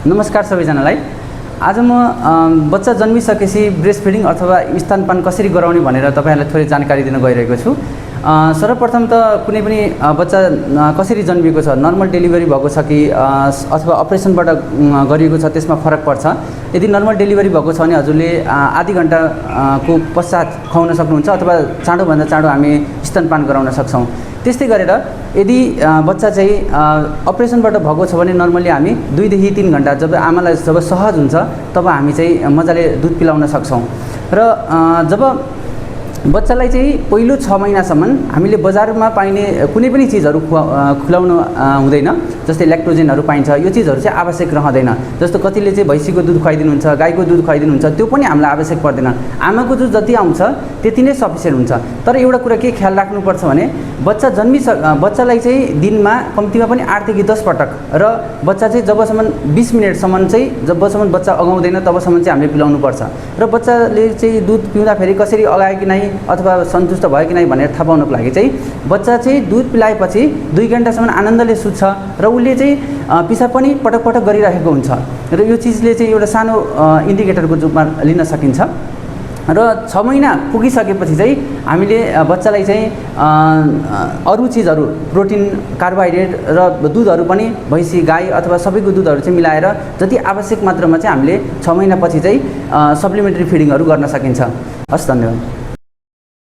नमस्कार सबैजनालाई। आज म बच्चा जन्मिसकेपछि ब्रेस्ट फिडिङ अथवा स्तनपान कसरी गराउने भनेर तपाईहरुलाई थोरै जानकारी दिन गइरहेको छु। सर्वप्रथम त कुनै पनि बच्चा कसरी जन्मिएको छ, नर्मल डेलिभरी भएको छ कि अथवा अपरेसनबाट गरिएको छ, त्यसमा फरक पर्छ। यदि नर्मल डेलिभरी भएको छ भने हजुरले आधी घण्टा को पश्चात खुवाउन सक्नुहुन्छ अथवा चाँडोभन्दा चाँडो हामी स्तनपान गराउन सक्छौं। त्यस्तै गरेर यदि बच्चा चाहिँ अपरेसनबाट भएको छ भने नर्मली हामी 2 देखि 3 घण्टा जब आमालाई जब सहज हुन्छ तब हामी चाहिँ मजाले दुध पिलाउन सक्छौं। र जब बच्चालाई चाहिँ पहिलो 6 महिनासम्म हामीले बजारमा पाइने कुनै पनि चीजहरु खुलाउन हुँदैन। जस्तै ल्याक्टोजेनहरु पाइन्छ, यो चीजहरु चाहिँ आवश्यक रहँदैन। जस्तो कतिले चाहिँ भैँसीको दुध खुवाइदिनुहुन्छ, गाईको दुध खुवाइदिनुहुन्छ, त्यो पनि हामीलाई आवश्यक पर्दैन। आमाको दुध जति आउँछ त्यति नै सफिसिएन्ट हुन्छ। तर एउटा कुरा के ख्याल राख्नुपर्छ भने बच्चालाई चाहिँ दिनमा कम्तिमा पनि 8 देखि 10 पटक र बच्चा चाहिँ जबसम्म 20 मिनेटसम्म चाहिँ जबसम्म बच्चा अगाउँदैन तबसम्म चाहिँ हामीले पिलाउनु पर्छ। र बच्चाले चाहिँ दुध पिउँदा फेरि कसरी अगायो कि नै अथवा सन्तुष्ट भयो कि नै भनेर थाहा पाउनको लागि चाहिँ बच्चा चाहिँ दुध पिलाएपछि 2 घण्टासम्म आनन्दले सुत्छ र उसले चाहिँ पिसाब पनि पटक पटक गरिरहेको हुन्छ। र यो चीजले चाहिँ एउटा सानो इन्डिकेटरको रूपमा लिन सकिन्छ। र 6 महिना पुगिसकेपछि चाहिँ हामीले बच्चालाई चाहिँ अरु चीजहरु प्रोटिन, कार्बोहाइड्रेट र दुधहरु पनि भैँसी, गाई अथवा सबैको दुधहरु चाहिँ मिलाएर जति आवश्यक मात्रामा चाहिँ हामीले 6 महिनापछि चाहिँ सप्लिमेन्टरी फिडिङहरु गर्न सकिन्छ। हस्, धन्यवाद।